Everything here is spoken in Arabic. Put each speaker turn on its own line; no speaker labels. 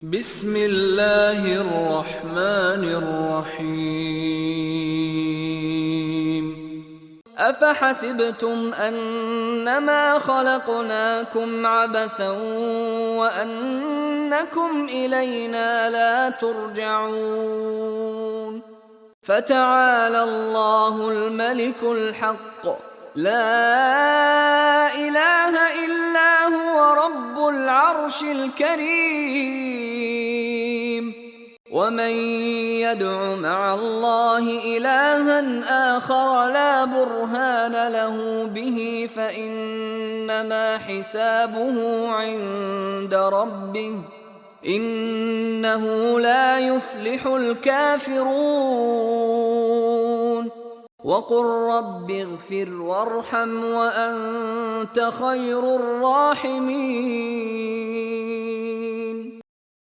بسم الله الرحمن الرحيم أفحسبتم أنما خلقناكم عبثا وأنكم إلينا لا ترجعون فتعالى الله الملك الحق لا إله إلا هو رب العرش الكريم ومن يدع مع الله إلها آخر لا برهان له به فإنما حسابه عند ربه إنه لا يفلح الكافرون وقل رب اغفر وارحم وأنت خير الراحمين